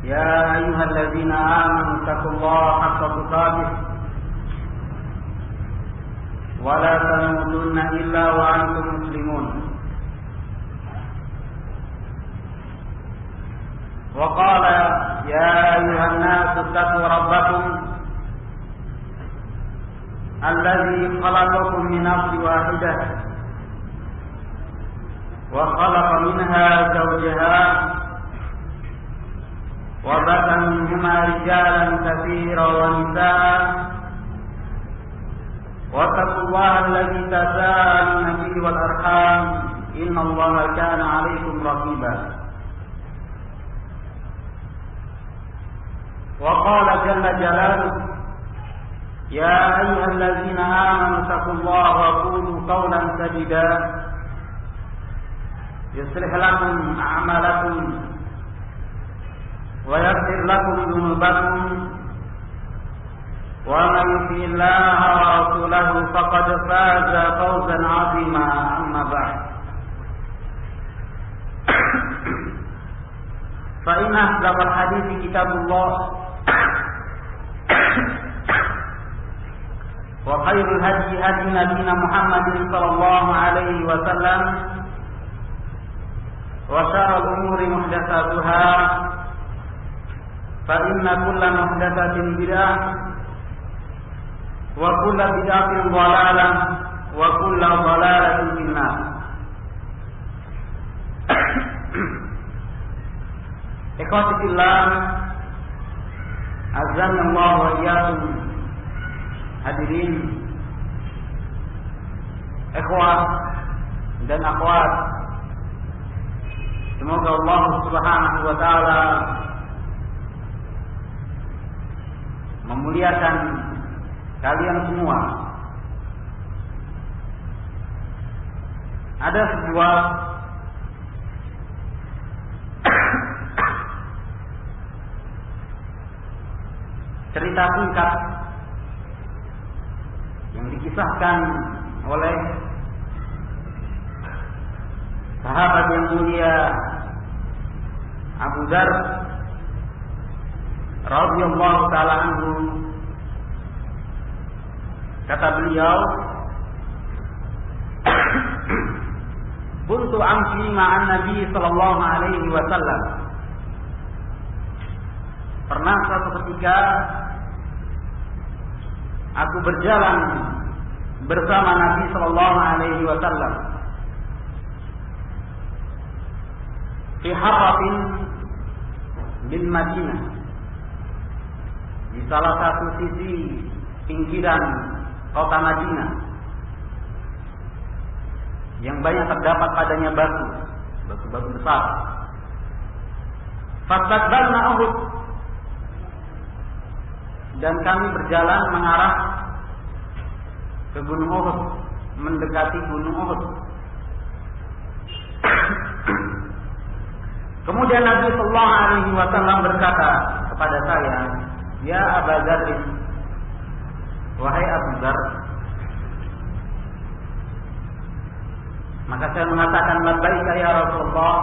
يا أيها الذين آمنوا اتقوا الله حق تقاته ولا تموتن إلا وأنتم مسلمون وقال يا أيها الناس اتقوا ربكم الذي خلقكم من نفس واحدة وخلق منها زوجها وبث منهما رجالا كثيرا ونساء واتقوا الله الذي تساءلون به والأرحام إن الله كان عليكم رقيبا وقال جل جلاله يا أيها الذين آمنوا اتقوا الله وقولوا قولا سديدا يصلح لكم أعمالكم ويغفر لكم ذنوبكم ومن يطع الله ورسوله فقد فاز فوزا عظيما أما بعد فإن أصدق الحديث كتاب الله وخير الهدي هدي نبينا محمد صلى الله عليه وسلم وشر الأمور محدثاتها فإن كل محدثة بدعة وكل بدعة ضلالة وكل ضلالة في النار. Ikhwati fillah, azza Allah wa iyyakum. Hadirin, ikhwah dan akhwat, semoga Allah Subhanahu wa taala memuliakan kalian semua. Ada sebuah cerita singkat yang dikisahkan oleh sahabat yang mulia Abu Dzar radhiyallahu ta'ala anhu. Kata beliau, "Kuntu amshi ma'an Nabi sallallahu alaihi wasallam." Pernah suatu ketika aku berjalan bersama Nabi sallallahu alaihi wasallam fi harratin bil Madinah, di salah satu sisi pinggiran kota Madinah yang banyak terdapat padanya batu-batu besar. Fastaqbalna Uhud, dan kami berjalan mengarah ke Gunung Uhud, mendekati Gunung Uhud. Kemudian Nabi sallallahu alaihi wasallam berkata kepada saya, "Ya Abu Dzar, wahai Abu Dzar." Maka saya mengatakan, "Labbaika ya Rasulullah."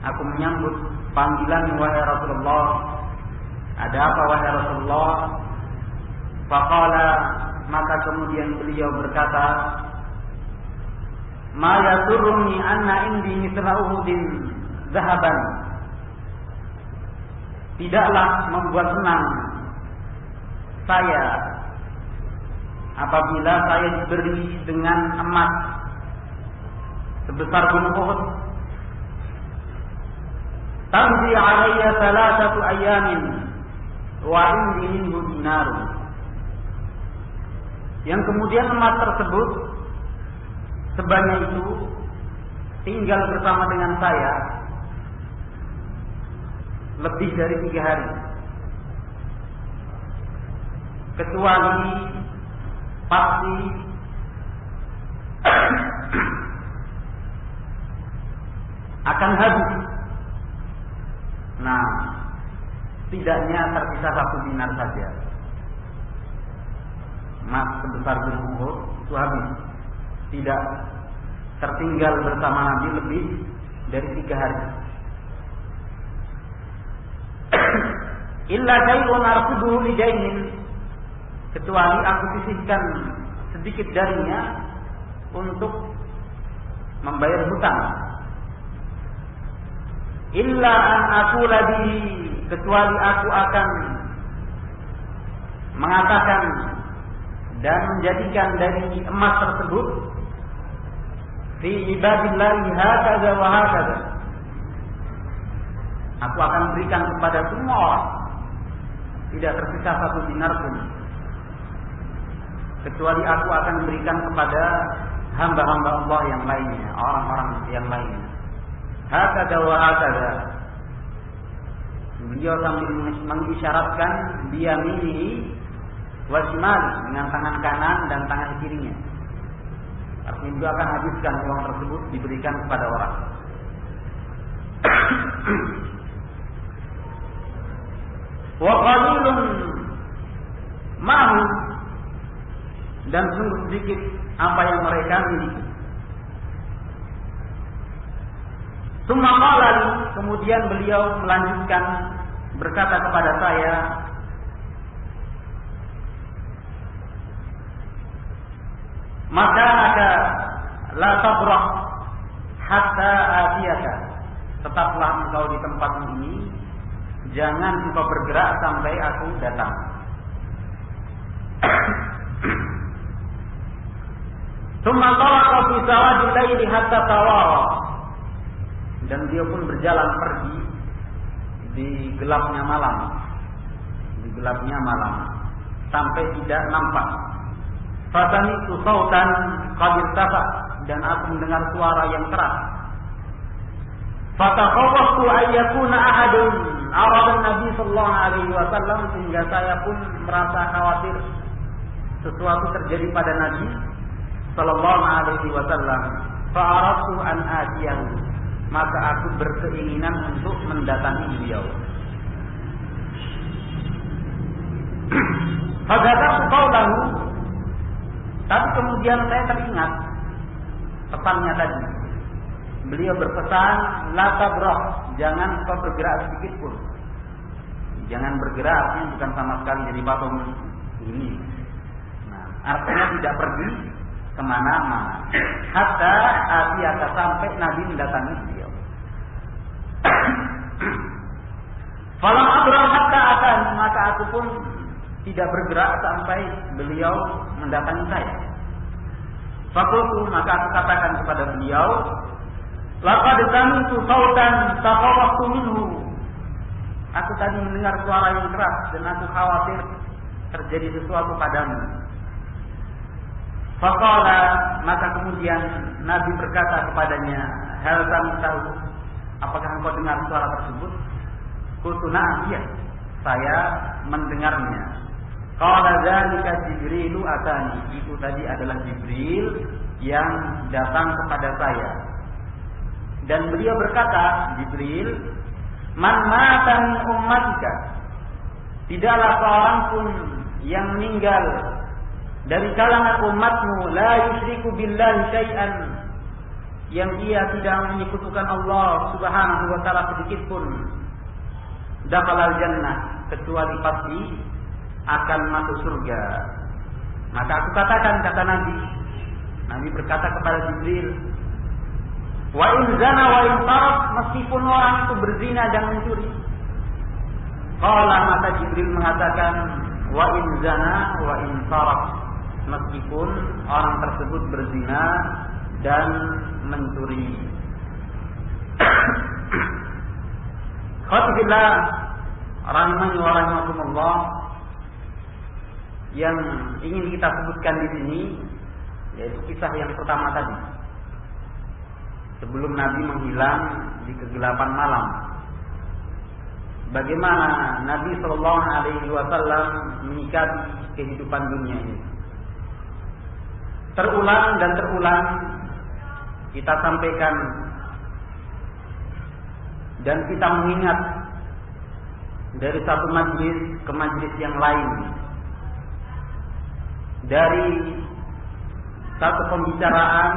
Aku menyambut panggilan, wahai Rasulullah. Ada apa wahai Rasulullah? Faqala, maka kemudian beliau berkata, "Ma yasurruni anna indi mithla Uhudin zahaban." Tidaklah membuat senang saya apabila saya diberi dengan emas sebesar Gunung Uhud. Tamzi alayya thalathatu ayamin wa indi minhu dinar. Yang kemudian emas tersebut sebanyak itu tinggal bersama dengan saya lebih dari 3 hari, kecuali pasti akan habis. Nah, tidaknya tersisa 1 dinar saja. Emas sebesar Gunung Uhud itu habis, tidak tertinggal bersama Nabi lebih dari 3 hari. illa syai'un arfuduhu li dainin, kecuali aku sisihkan sedikit darinya untuk membayar hutang. Illa an aqula bihi, kecuali aku akan mengatakan dan menjadikan dari emas tersebut fi ibadillahi hakadha wa hakadha, aku akan berikan kepada semua orang, tidak tersisa satu dinar pun, kecuali aku akan berikan kepada hamba-hamba Allah yang lainnya, orang-orang yang lainnya. Hakadha wa hakadha, beliau sambil mengisyaratkan biyaminihi wa shimali, dengan tangan kanan dan tangan kirinya. Artinya beliau akan habiskan uang tersebut, diberikan kepada orang. Wa qalilun ma'hu, dan sungguh sedikit apa yang mereka miliki. Tsumma qala, kemudian beliau melanjutkan berkata kepada saya, maka ada la tabrah hatta atiyaka, tetaplah engkau di tempat ini, jangan engkau bergerak sampai aku datang. Tsumma talaqa fi sawadil laili hatta tawara, dan dia pun berjalan pergi di gelapnya malam, sampai tidak nampak. Fasami'tu sautan qad irtafa, dan aku mendengar suara yang keras. Fatakhawwaftu ayyakuna ahadun arada Nabi sallallahu alaihi wasallam, sehingga saya pun merasa khawatir sesuatu terjadi pada Nabi sallallahu alaihi wasallam. Fa'aradtu an atiyahu, maka aku berkeinginan untuk mendatangi beliau. Fadzakartu qaulahu, tapi kemudian saya teringat pesannya tadi. Beliau berpesan, la tabrah, jangan kau bergerak sedikit pun. Jangan bergerak, artinya bukan sama sekali jadi patung ini. Nah, artinya tidak pergi kemana-mana. Hatta atiyaka, sampai Nabi mendatangi beliau. Falam abrah hatta atan, maka aku pun tidak bergerak sampai beliau mendatangi saya. Fakultu, maka aku katakan kepada beliau, laqad sami'tu sautan takhawwaftu minhu, aku tadi mendengar suara yang keras dan aku khawatir terjadi sesuatu padamu. Faqala, maka kemudian Nabi berkata kepadanya, hal sami'tahu, apakah engkau dengar suara tersebut? Qultu na'am, iya, saya mendengarnya. Qala dzalika Jibrilu atani, itu tadi adalah Jibril yang datang kepada saya. Dan beliau berkata, Jibril, man mata min ummatika, tidaklah seorang pun yang meninggal dari kalangan umatmu, la yusyriku billahi syai'an, yang ia tidak menyekutukan Allah subhanahu wa ta'ala sedikit pun, dakhalal jannah, kecuali pasti akan masuk surga. Maka aku katakan, kata Nabi berkata kepada Jibril, wa in zana wa in saraf, meskipun orang itu berzina dan mencuri. Qala, maka Jibril mengatakan, wa in zana wa in saraf, meskipun orang tersebut berzina dan mencuri. Khatibillah rahimani wa rahimakumullah, yang ingin kita sebutkan di sini yaitu kisah yang pertama tadi, sebelum Nabi menghilang di kegelapan malam. Bagaimana Nabi Shallallahu Alaihi Wasallam menyikapi kehidupan dunia ini. Terulang dan terulang kita sampaikan dan kita mengingat dari satu majlis ke majlis yang lain, dari satu pembicaraan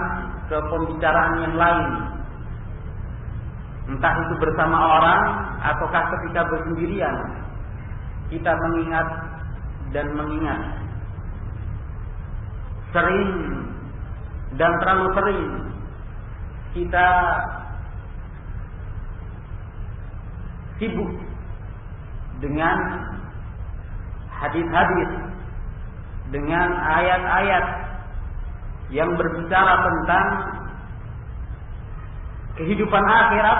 ke pembicaraan yang lain, entah itu bersama orang ataukah ketika bersendirian, kita mengingat dan mengingat, sering dan terlalu sering kita sibuk dengan hadis-hadis, dengan ayat-ayat yang berbicara tentang kehidupan akhirat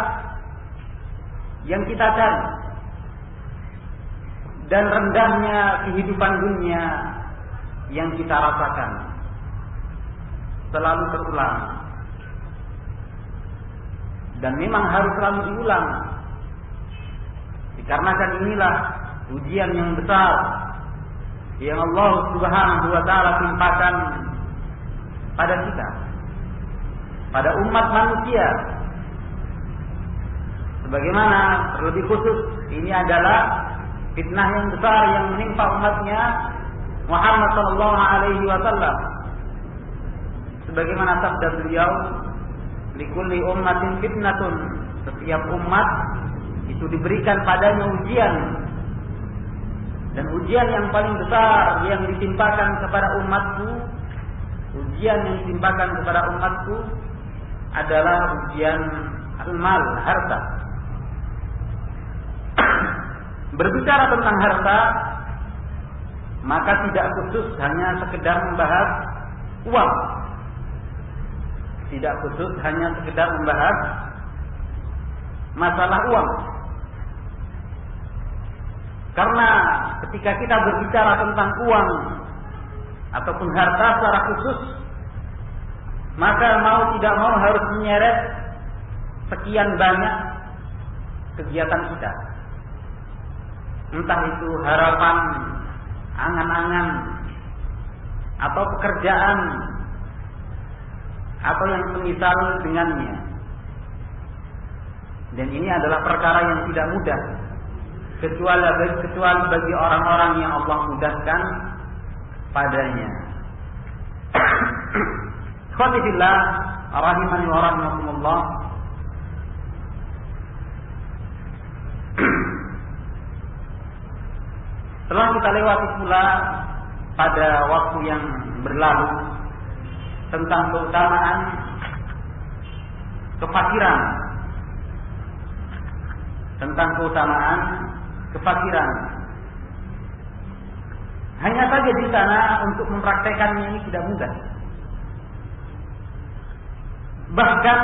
yang kita cari, dan rendahnya kehidupan dunia yang kita rasakan selalu terulang, dan memang harus selalu diulang, dikarenakan inilah ujian yang besar yang Allah Subhanahu wa taala timpakan pada kita, pada umat manusia. Sebagaimana terlebih khusus ini adalah fitnah yang besar yang menimpa umatnya Muhammad sallallahu alaihi wasallam. Sebagaimana sabda beliau, likulli ummatin fitnatun, setiap umat itu diberikan padanya ujian, dan ujian yang paling besar yang ditimpakan kepada umatku, ujian yang ditimpakan kepada umatku adalah ujian al-mal, harta. Berbicara tentang harta, maka tidak khusus hanya sekedar membahas uang, tidak khusus hanya sekedar membahas masalah uang. Karena ketika kita berbicara tentang uang ataupun harta secara khusus, maka mau tidak mau harus menyeret sekian banyak kegiatan kita. Entah itu harapan, angan-angan, atau pekerjaan, atau yang semisal dengannya. Dan ini adalah perkara yang tidak mudah, kecuali bagi orang-orang yang Allah mudahkan padanya. Khawatibillah, rahimani wa rahimakumullah. Setelah kita lewati pula pada waktu yang berlalu tentang keutamaan kefakiran, tentang keutamaan kefakiran. Hanya saja di sana untuk mempraktekannya ini tidak mudah. Bahkan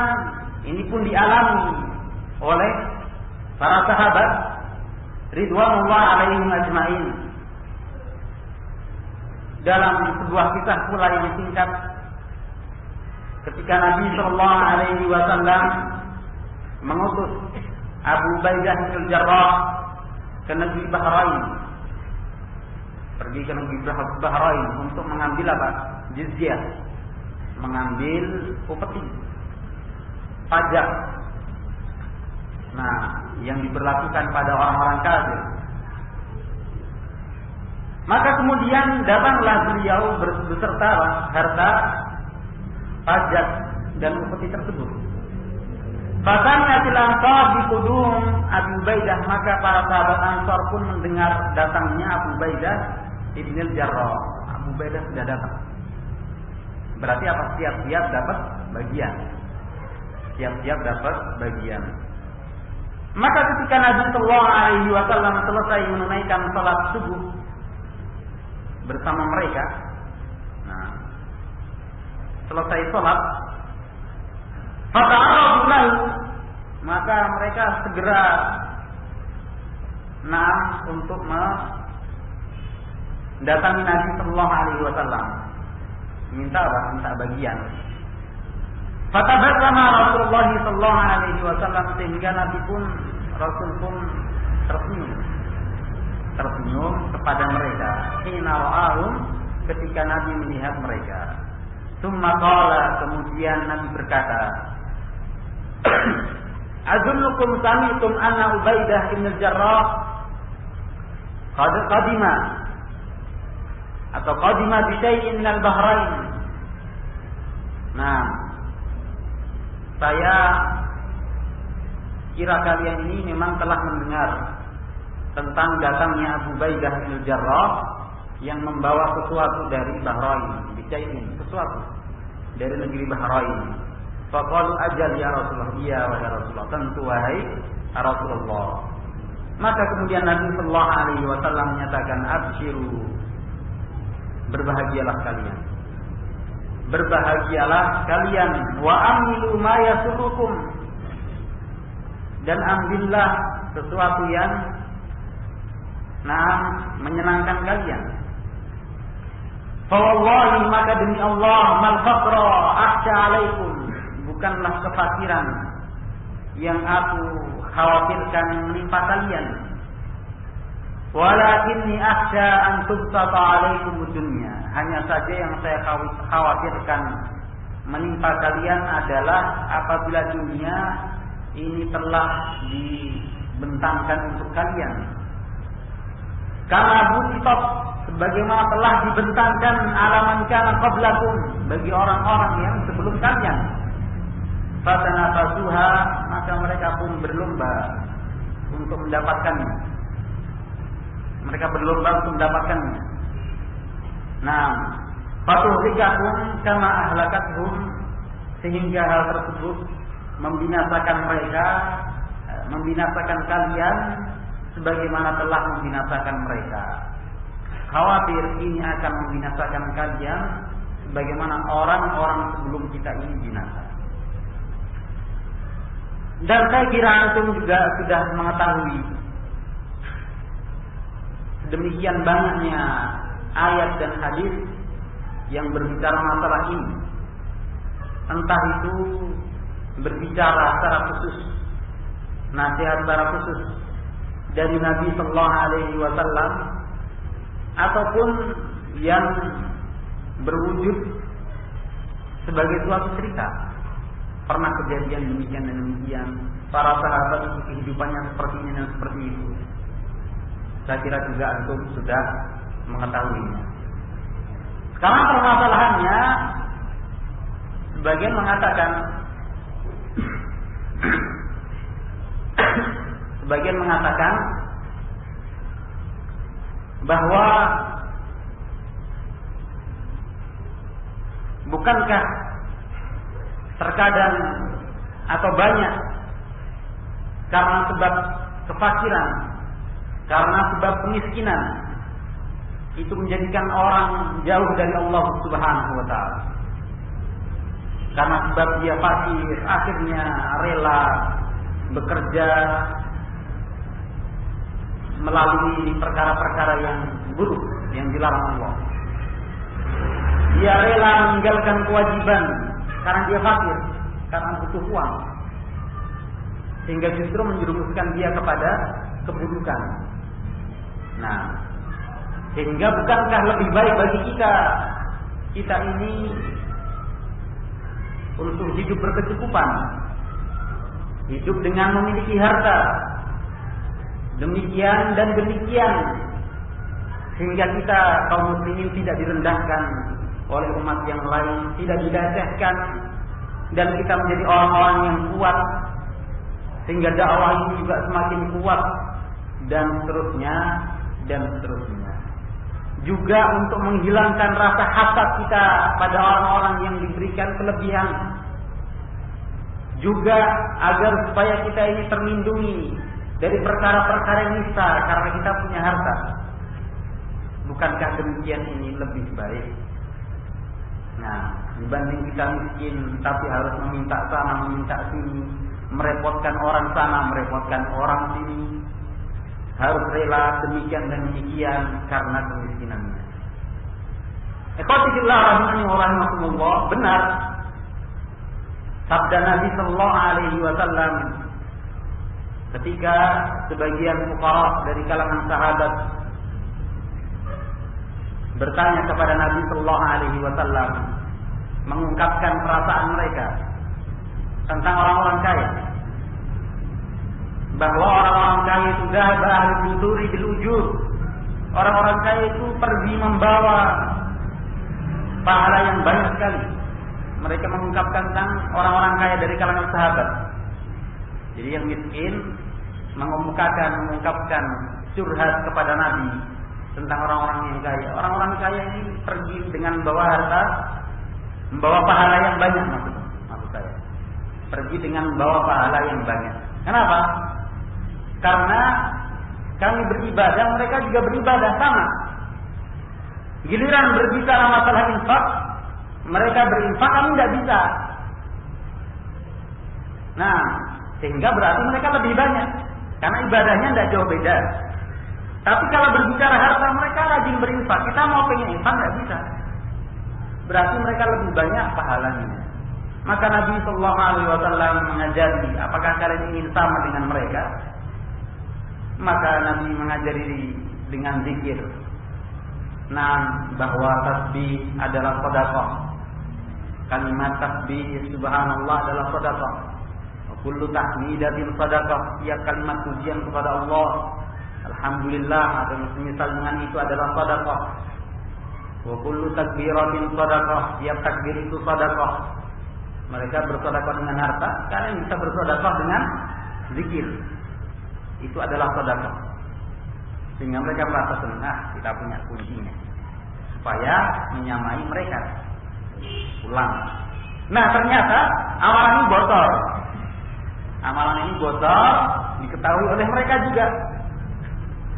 ini pun dialami oleh para sahabat ridwanullah alaihim ajmain. Dalam sebuah kisah pula yang singkat, ketika Nabi sallallahu alaihi wasallam mengutus Abu Ubaidah bin Jarrah ke negeri Bahrain, pergi ke negeri Bahrain untuk mengambil apa? Jizyah, mengambil upeti, pajak. Nah, yang diberlakukan pada orang-orang kafir. Maka kemudian datanglah beliau beserta harta pajak dan upeti tersebut. Fasami'atil ansar bi qudum Abu Ubaidah, maka para sahabat Ansar pun mendengar datangnya Abu Ubaidah ibn al-Jarrah. Abu Ubaidah sudah datang. Berarti apa? Siap-siap dapat bagian. Siap-siap dapat bagian. Maka ketika Nabi sallallahu alaihi wasallam selesai menunaikan salat subuh bersama mereka, nah, selesai salat, fata'aradu lahu, maka mereka segera untuk mendatangi Nabi sallallahu alaihi wasallam, minta apa? Minta bagian. Fatabassama Rasulullah sallallahu alaihi wasallam, sehingga Rasul pun tersenyum kepada mereka. Hina ra'ahum, ketika Nabi melihat mereka. Tsumma qala, kemudian Nabi berkata, Azunnukum sami'tum anna Ubaidah bin al-Jarrah qadima atau qadima bi syai'in minal Bahrain. Nah, saya kira kalian ini memang telah mendengar tentang datangnya Abu Ubaidah bin Jarrah yang membawa sesuatu dari Bahrain, bicain sesuatu dari negeri Bahrain. Faqalu ajal ya Rasulullah, iya wahai Rasulullah, tentu wahai Rasulullah. Maka kemudian Nabi sallallahu alaihi wasallam menyatakan, absyiru, berbahagialah kalian. Berbahagialah kalian, wa amilu ma yasurukum, dan ambillah sesuatu yang menyenangkan kalian. Fa wallahi, maka demi Allah, mal faqra akhsha alaikum, bukanlah kefakiran yang aku khawatirkan menimpa kalian. Walakinni akhsha an tubsata alaikum dunya, hanya saja yang saya khawatirkan menimpa kalian adalah apabila dunia ini telah dibentangkan untuk kalian. Karena busitot, sebagaimana telah dibentangkan alaman kana qablakum, bagi orang-orang yang sebelum kalian. Fatanafasuha, maka mereka pun berlomba untuk mendapatkannya. Mereka berlomba untuk mendapatkannya. Nah, fatuhlikakum kama ahlakathum, sehingga hal tersebut membinasakan mereka, membinasakan kalian sebagaimana telah membinasakan mereka. Khawatir ini akan membinasakan kalian sebagaimana orang-orang sebelum kita ini binasa. Dan saya kira antum juga sudah mengetahui demikian banyaknya ayat dan hadis yang berbicara masalah ini. Entah itu berbicara secara khusus, nasihat secara khusus dari Nabi sallallahu alaihi wasallam, ataupun yang berwujud sebagai suatu cerita. Pernah kejadian demikian dan demikian, para sahabat itu kehidupannya seperti ini dan seperti itu. Saya kira juga antum sudah mengetahuinya. Sekarang permasalahannya, sebagian mengatakan bahwa bukankah terkadang atau banyak karena sebab kefakiran, karena sebab kemiskinan, itu menjadikan orang jauh dari Allah Subhanahu wa ta'ala. Karena sebab dia fakir, akhirnya rela bekerja melalui perkara-perkara yang buruk yang dilarang Allah. Dia rela meninggalkan kewajiban karena dia fakir, karena butuh uang, sehingga justru menjerumuskan dia kepada keburukan. Nah, sehingga bukankah lebih baik bagi kita ini untuk hidup berkecukupan, hidup dengan memiliki harta demikian dan demikian, sehingga kita kaum muslimin tidak direndahkan oleh umat yang lain, tidak dilecehkan, dan kita menjadi orang-orang yang kuat, sehingga dakwah ini juga semakin kuat, dan seterusnya dan seterusnya. Juga untuk menghilangkan rasa hasad kita pada orang-orang yang diberikan kelebihan, juga agar supaya kita ini terlindungi dari perkara-perkara nista karena kita punya harta. Bukankah demikian ini lebih baik? Nah, dibanding kita miskin tapi harus meminta sana, meminta sini, merepotkan orang sana, merepotkan orang sini, harus rela demikian dan demikian karena kemiskinannya. Ikhwatifillah rahimani wa rahimakumullah, benar sabda Nabi sallallahu alaihi wasallam ketika sebagian fuqara dari kalangan sahabat bertanya kepada Nabi sallallahu alaihi wasallam, mengungkapkan perasaan mereka tentang orang-orang kaya, bahwa orang-orang kaya itu dhahaba ahli dusuri bil ujur, orang-orang kaya itu pergi membawa pahala yang banyak sekali. Mereka mengungkapkan tentang orang-orang kaya dari kalangan sahabat. Jadi yang miskin mengungkapkan curhat kepada Nabi tentang orang-orang yang kaya. Orang-orang kaya ini pergi dengan membawa harta, membawa pahala yang banyak maksud saya. Pergi dengan membawa pahala yang banyak. Kenapa? Karena kami beribadah, mereka juga beribadah sama. Giliran berbicara masalah infak, mereka berinfak, kami tidak bisa. Nah, sehingga berarti mereka lebih banyak, karena ibadahnya tidak jauh beda. Tapi kalau berbicara harta, mereka rajin berinfak. Kita mau pengen infak tidak bisa. Berarti mereka lebih banyak pahalanya. Maka Nabi Sallallahu Alaihi Wasallam mengajari, apakah kalian ingin sama dengan mereka? Maka Nabi mengajari dengan zikir. Nah, bahwa tasbih adalah sedekah. Kalimat tasbih subhanallah adalah sedekah. Kullu tahmidatin sedekah. Setiap kalimat pujian kepada Allah, alhamdulillah atau semisal dengan itu adalah sedekah. Wa kullu takbiratin sedekah. Setiap takbir itu sedekah. Mereka bersedekah dengan harta, kalian bisa bersedekah dengan zikir. Itu adalah sedekah. Sehingga mereka merasa senang, kita punya kuncinya supaya menyamai mereka. Ulang. Nah, ternyata amalan ini bocor. Amalan ini bocor diketahui oleh mereka juga.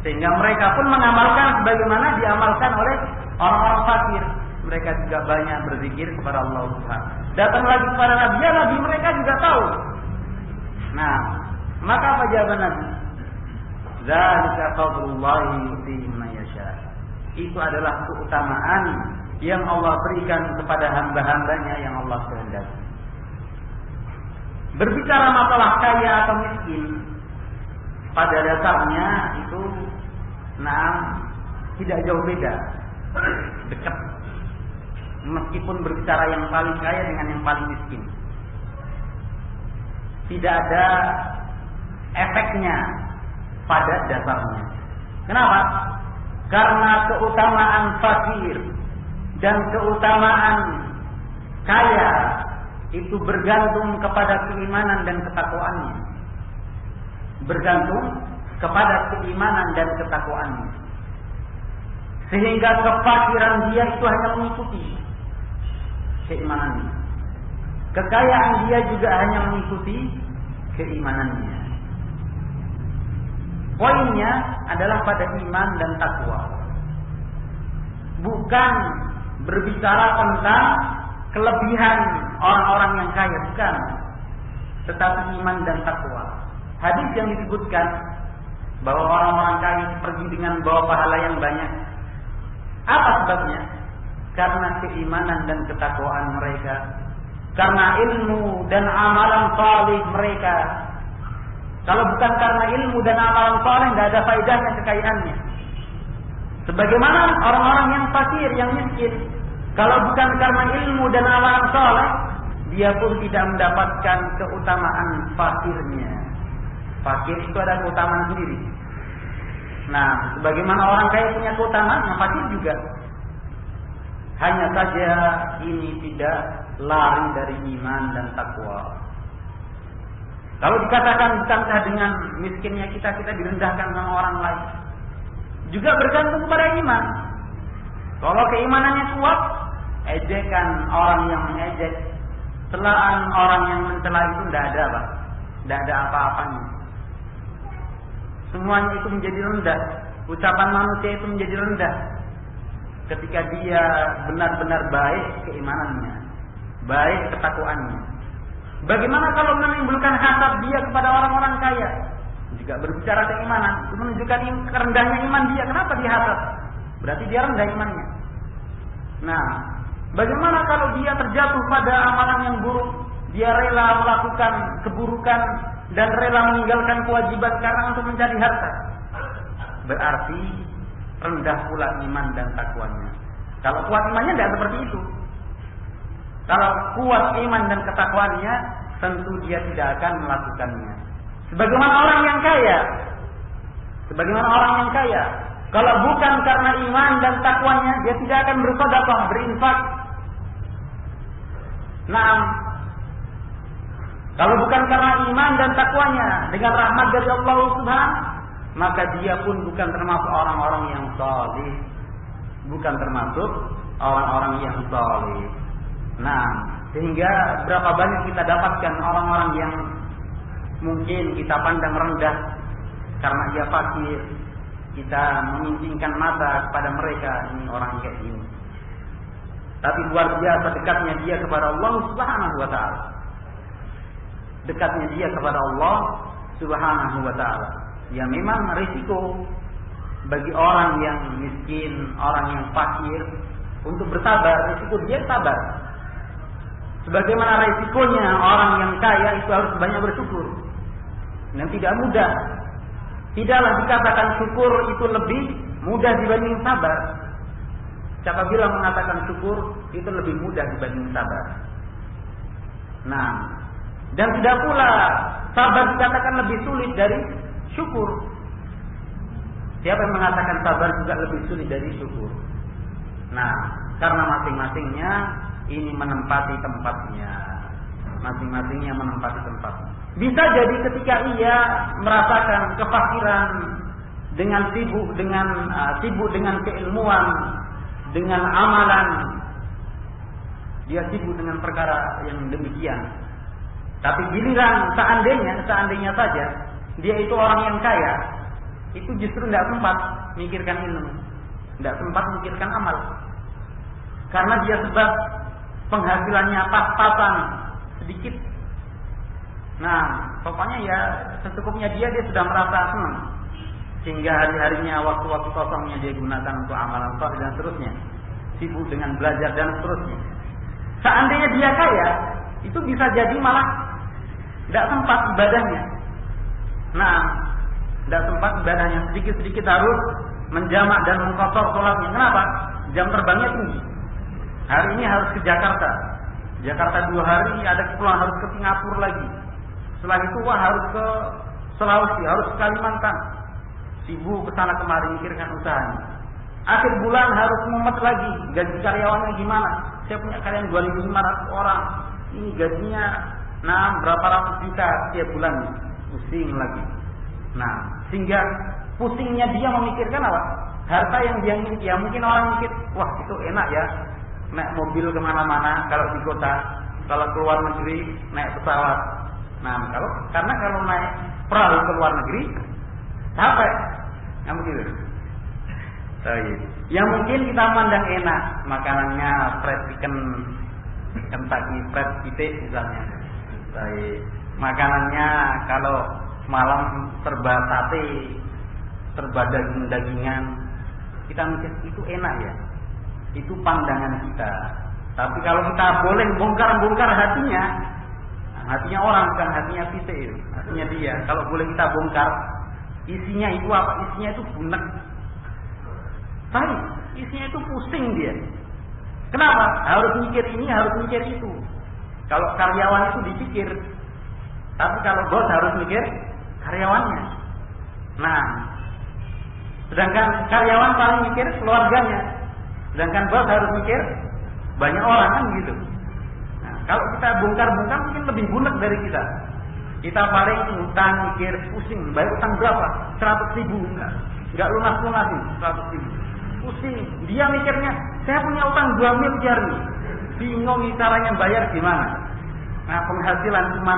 Sehingga mereka pun mengamalkan sebagaimana diamalkan oleh orang-orang fakir. Mereka juga banyak berzikir kepada Allah Subhanahu. Datang lagi kepada Nabi, ya Nabi mereka juga tahu. Nah, maka apa jawaban Nabi? Zalika fadlullahi yu'tihi man yasha. Itu adalah keutamaan yang Allah berikan kepada hamba-hambanya yang Allah kehendaki. Berbicara masalah kaya atau miskin, pada dasarnya itu tidak jauh beda, dekat. Meskipun berbicara yang paling kaya dengan yang paling miskin, tidak ada efeknya pada dasarnya. Kenapa? Karena keutamaan fakir dan keutamaan kaya itu bergantung kepada keimanan dan ketakwaannya. Bergantung kepada keimanan dan ketakwaannya. Sehingga kefakiran dia itu hanya mengikuti keimanannya. Kekayaan dia juga hanya mengikuti keimanannya. Poinnya adalah pada iman dan takwa. Bukan berbicara tentang kelebihan orang-orang yang kaya, bukan. Tetapi iman dan takwa. Hadis yang disebutkan bahwa orang-orang kaya pergi dengan bawa pahala yang banyak. Apa sebabnya? Karena keimanan dan ketakwaan mereka. Karena ilmu dan amalan saleh mereka. Kalau bukan karena ilmu dan amalan saleh, tidak ada faedahnya kekayaannya. Sebagaimana orang-orang yang fakir, yang miskin, kalau bukan karena ilmu dan amalan saleh, dia pun tidak mendapatkan keutamaan fakirnya. Fakir itu ada keutamaan sendiri. Nah, sebagaimana orang kaya punya keutamaan, yang fakir juga. Hanya saja ini tidak lari dari iman dan takwa. Kalau dikatakan bukankah dengan miskinnya kita direndahkan sama orang lain? Juga bergantung kepada iman. Kalau keimanannya kuat, ejekan orang yang mengejek, celaan orang yang mencela itu tidak ada, Pak. Tidak ada apa-apanya. Semuanya itu menjadi rendah. Ucapan manusia itu menjadi rendah ketika dia benar-benar baik keimanannya, baik ketakwaannya. Bagaimana kalau menimbulkan hasad dia kepada orang-orang kaya? Jika berbicara keimanan, itu menunjukkan kerendahnya iman dia. Kenapa dia hasad? Berarti dia rendah imannya. Nah, bagaimana kalau dia terjatuh pada amalan yang buruk? Dia rela melakukan keburukan dan rela meninggalkan kewajiban karena untuk mencari harta. Berarti rendah pula iman dan takwanya. Kalau kuat imannya tidak seperti itu. Kalau kuat iman dan ketakwaannya, tentu dia tidak akan melakukannya. Sebagaimana orang yang kaya. Sebagaimana orang yang kaya. Kalau bukan karena iman dan takwanya, dia tidak akan bersedekah, berinfak. Nah, Kalau bukan karena iman dan takwanya dengan rahmat dari Allah Subhanahu, maka dia pun bukan termasuk orang-orang yang saleh. Bukan termasuk orang-orang yang saleh. Nah, sehingga berapa banyak kita dapatkan orang-orang yang mungkin kita pandang rendah karena dia fakir, kita memintingkan mata kepada mereka, ini orang kayak gini. Tapi luar biasa dekatnya dia kepada Allah Subhanahu wa taala. Dekatnya dia kepada Allah Subhanahu wa taala. Ya memang risiko bagi orang yang miskin, orang yang fakir untuk bersabar, risiko dia sabar. Sebagaimana risikonya orang yang kaya itu harus banyak bersyukur. Dan tidak mudah. Tidaklah dikatakan syukur itu lebih mudah dibanding sabar. Siapa bilang mengatakan syukur itu lebih mudah dibanding sabar. Nah, dan tidak pula sabar dikatakan lebih sulit dari syukur. Siapa yang mengatakan sabar juga lebih sulit dari syukur? Nah, karena masing-masingnya ini menempati tempatnya. Masing-masingnya menempati tempatnya. Bisa jadi ketika ia merasakan kefakiran dengan sibuk dengan keilmuan, dengan amalan, dia sibuk dengan perkara yang demikian. Tapi giliran seandainya saja dia itu orang yang kaya, itu justru tidak sempat mikirkan ilmu, tidak sempat mikirkan amal, karena dia sebab penghasilannya pas-pasan sedikit. Nah, pokoknya ya secukupnya dia sudah merasa senang, sehingga hari-harinya, waktu-waktu kosongnya dia gunakan untuk amalan saleh dan seterusnya, sibuk dengan belajar dan seterusnya. Seandainya dia kaya, itu bisa jadi malah tidak sempat ibadahnya. Nah, tidak sempat ibadahnya, sedikit-sedikit harus menjamak dan mengkotor sholatnya. Kenapa? Jam terbangnya tinggi. Hari ini harus ke Jakarta 2 hari, ada pulang harus ke Singapura lagi. Setelah itu harus ke Sulawesi, harus ke Kalimantan. Sibuk kesana kemari mikirkan usahanya. Akhir bulan harus mumet lagi, gaji karyawannya gimana? Saya punya karyawan 2.500 orang. Ini gajinya berapa ratus juta setiap bulan. Pusing lagi. Nah, sehingga pusingnya dia memikirkan apa? Harta yang dia miliki. Ya mungkin orang mikir, wah itu enak ya, naik mobil kemana-mana kalau di kota. Kalau keluar negeri naik pesawat. Nah, karena kalau naik perahu ke luar negeri capek, yang begitu. Yang mungkin kita pandang enak, makanannya fried chicken, Kentucky fried chicken misalnya. Makanannya kalau malam serba sate, serba daging-dagingan, kita mikir itu enak ya. Itu pandangan kita. Tapi kalau kita boleh bongkar hatinya orang, bukan hatinya kita, hatinya dia. Kalau boleh kita bongkar, isinya itu apa? Isinya itu bunek. Tapi isinya itu pusing dia. Kenapa? Harus mikir ini, harus mikir itu. Kalau karyawan itu dipikir, tapi kalau bos harus mikir karyawannya. Nah, sedangkan karyawan paling mikir keluarganya, sedangkan bos harus mikir banyak orang, kan gitu. Nah, kalau kita bongkar-bongkar mungkin lebih bunek dari kita. Kita paling utang, mikir, pusing, bayar utang berapa? 100.000, enggak lunas-lunas nih, 100.000. Pusing, dia mikirnya, saya punya utang 2 miliar nih, bingung nih caranya bayar gimana. Nah, penghasilan cuma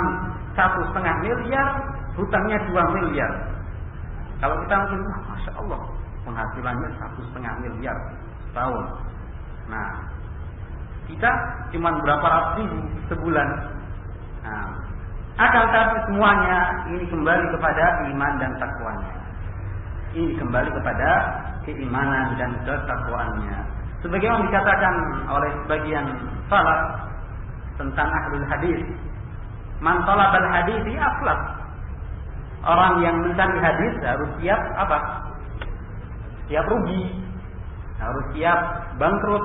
1,5 miliar, hutangnya 2 miliar. Kalau kita mungkin, Masya Allah, penghasilannya 1,5 miliar setahun. Nah, kita cuma berapa ratus ribu sebulan. Nah, akan tapi semuanya ini kembali kepada iman dan takwanya. Ini kembali kepada keimanan dan ketakwaannya. Sebagaimana dikatakan oleh sebagian salaf tentang ahlul hadis, man talabal hadisi aflas. Orang yang mencari hadis harus siap apa? Siap rugi, harus siap bangkrut,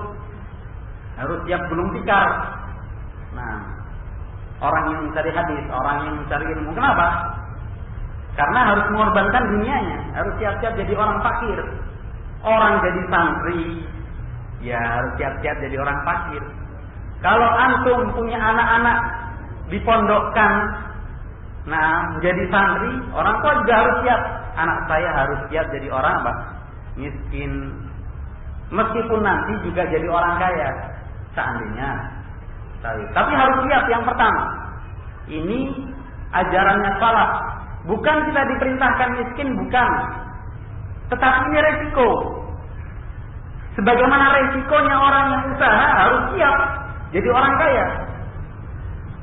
harus siap gulung tikar. Nah, orang yang mencari hadis, orang yang mencari ilmu, kenapa? Karena harus mengorbankan dunianya, harus siap-siap jadi orang fakir. Orang jadi santri, ya harus siap-siap jadi orang fakir. Kalau antum punya anak-anak dipondokkan Nah, menjadi santri, orang tua juga harus siap. Anak saya harus siap jadi orang apa? Miskin. Meskipun nanti juga jadi orang kaya, seandainya. Tapi harus siap yang pertama. Ini ajarannya salaf. Bukan kita diperintahkan miskin, bukan. Tetapi ini resiko. Sebagaimana resikonya orang yang usaha harus siap jadi orang kaya.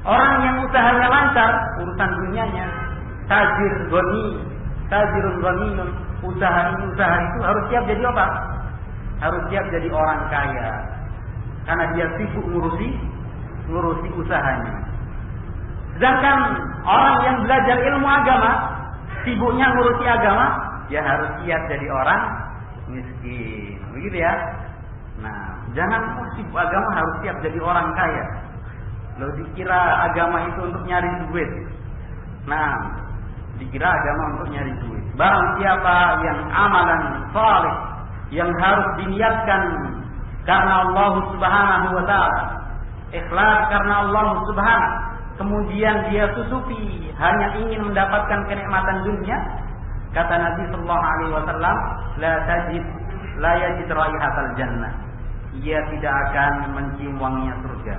Orang yang usahanya lancar, urusan dunianya, tajirun ghaniyun, usaha ini usaha itu harus siap jadi apa? Harus siap jadi orang kaya. Karena dia sibuk ngurusi usahanya. Sedangkan orang yang belajar ilmu agama, sibuknya ngurusi agama, dia harus siap jadi orang miskin. Begitu ya. Nah, jangan sibuk agama harus siap jadi orang kaya. Lo dikira agama itu untuk nyari duit. Nah, dikira agama untuk nyari duit. Barang siapa yang amalan saleh yang harus diniatkan karena Allah Subhanahu wa taala, ikhlas karena Allah Subhanahu, kemudian dia susupi hanya ingin mendapatkan kenikmatan dunia, kata Nabi sallallahu alaihi wasallam, la yajid raihatal jannah. Ia tidak akan mencium wanginya surga.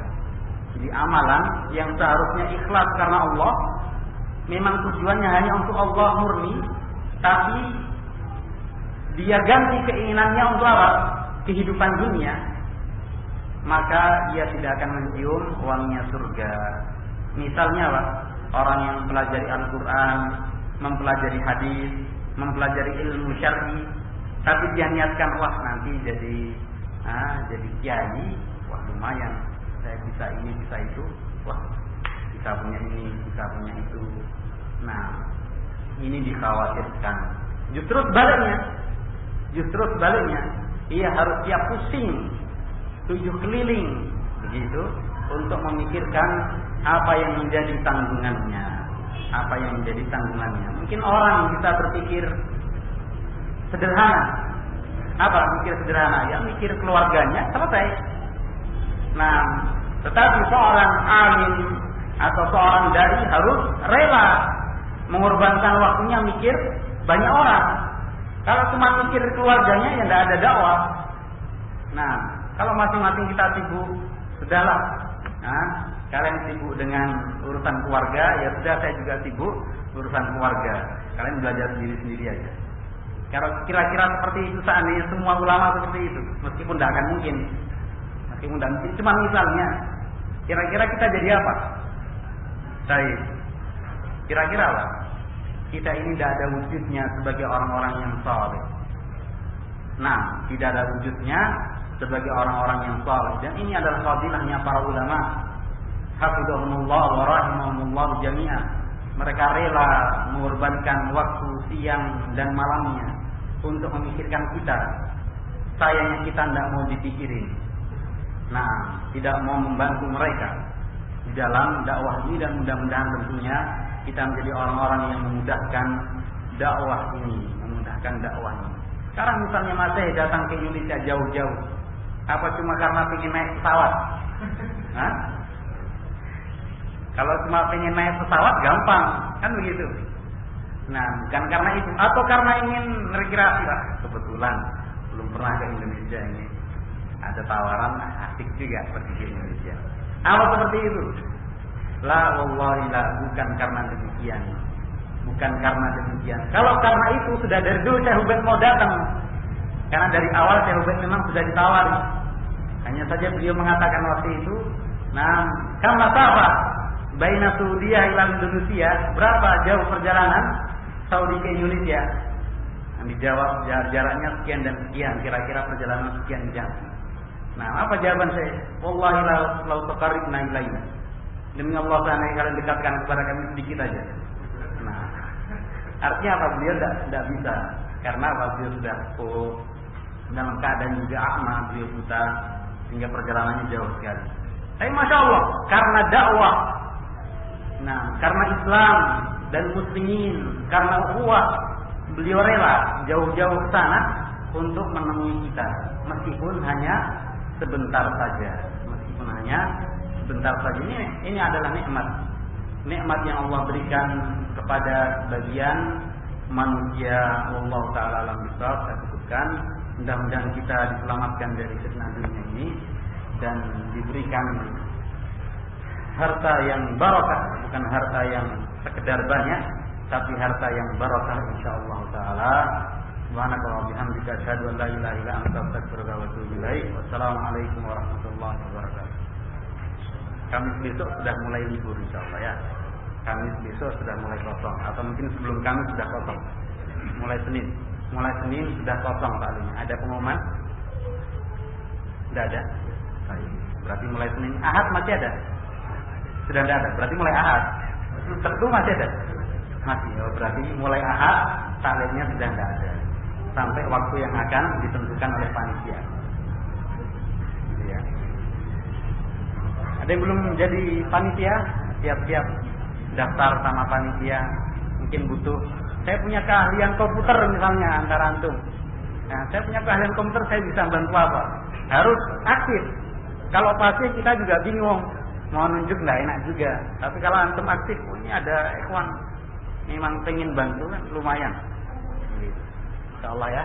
Jadi amalan yang seharusnya ikhlas karena Allah, memang tujuannya hanya untuk Allah murni, tapi dia ganti keinginannya untuk apa? Kehidupan dunia, maka ia tidak akan mencium wanginya surga. Misalnya apa? Orang yang mempelajari Al-Quran, mempelajari hadis, mempelajari ilmu syar'i, tapi dia niatkan, wah nanti jadi kiai, wah lumayan, saya bisa ini bisa itu, wah bisa punya ini bisa punya itu. Nah, ini dikhawatirkan. Justru sebaliknya, ia harus siap pusing 7 keliling begitu untuk memikirkan apa yang menjadi tanggungannya. Mungkin orang bisa berpikir sederhana. Apa mikir sederhana? Ya mikir keluarganya selesai. Nah, tetapi seorang alim atau seorang dai harus rela mengorbankan waktunya mikir banyak orang. Kalau cuma mikir keluarganya ya tidak ada dakwah. Nah, kalau masing-masing kita sibuk, sudahlah. Nah, kalian sibuk dengan urusan keluarga, ya sudah saya juga sibuk urusan keluarga. Kalian belajar sendiri-sendiri aja. Kalau kira-kira seperti itu, seandainya semua ulama seperti itu, meskipun tidak akan mungkin, cuma misalnya, kira-kira kita jadi apa? Baik. Kira-kira apa? Kita ini tidak ada wujudnya sebagai orang-orang yang saleh. Nah, tidak ada wujudnya sebagai orang-orang yang saleh. Dan ini adalah fadilahnya para ulama. Hafidhahumullah wa rahimahumullah jami'an. Mereka rela mengorbankan waktu siang dan malamnya untuk memikirkan kita. Sayangnya kita tidak mau dipikirin. Nah, tidak mau membantu mereka di dalam dakwah ini, dan mudah-mudahan tentunya kita menjadi orang-orang yang memudahkan dakwah ini. Sekarang misalnya Mas datang ke Indonesia jauh-jauh, apa cuma karena pengen naik pesawat? Hah? Kalau cuma pengen naik pesawat gampang, kan begitu. Nah, bukan karena itu, atau karena ingin rekreasi lah. Kebetulan belum pernah ke Indonesia ini, ada tawaran asik juga pergi ke Indonesia. Apa seperti itu? La wallahi la, bukan karena demikian. Kalau karena itu sudah dari dulu Syekh Ubed mau datang. Karena dari awal Syekh Ubed memang sudah ditawari. Hanya saja beliau mengatakan waktu itu, nah, kama apa? Baina Saudiya ila Indonesia, berapa jauh perjalanan Saudi ke Indonesia? Nah, dijawab jaraknya sekian dan sekian, kira-kira perjalanan sekian jam. Nah, apa jawaban saya? Wallahi la taqarribna ilaina. Demi Allah, seandainya kalian dekatkan kepada kami sedikit aja. Nah, artinya apa? Beliau tidak bisa, karena apa? Beliau sudah dalam keadaan juga a'ma, beliau buta, sehingga perjalanannya jauh sekali. Tapi masya Allah, karena dakwah, nah, karena Islam dan muslimin, karena ukhuwah, beliau rela jauh-jauh ke sana untuk menemui kita, meskipun hanya sebentar saja. Ini adalah nikmat. nikmat yang Allah berikan kepada sebagian manusia. Wallahu taala alam bisawab. Saya cukupkan. Mudah-mudahan kita diselamatkan dari fitnah dunia ini dan diberikan harta yang barakah, bukan harta yang sekedar banyak, tapi harta yang barakah insyaallah taala. Subhanaka wa bihamdika asyhadu an la ilaha illa anta astaghfiruka wa atubu ilaik. Wassalamualaikum warahmatullahi wabarakatuh. Kamis besok sudah mulai libur insyaallah ya. Kamis besok sudah mulai kosong, atau mungkin sebelum Kamis sudah kosong. Mulai Senin sudah kosong paling. Ada pengumuman? Tidak ada. Berarti mulai Senin. Ahad masih ada? Sudah tidak ada. Berarti mulai Ahad. Sabtu masih ada? Masih. Oh, berarti mulai Ahad taklimnya sudah tidak ada. Sampai waktu yang akan ditentukan oleh panitia. Gitu ya. Ada yang belum menjadi panitia? Siap-siap daftar sama panitia. Mungkin butuh. Saya punya keahlian komputer misalnya antara antum. Nah, saya punya keahlian komputer, saya bisa bantu apa? Harus aktif. Kalau pasif kita juga bingung. Mau nunjuk nggak enak juga. Tapi kalau antum aktif, ini ada ikhwan memang pengen bantu kan lumayan. Insyaallah ya.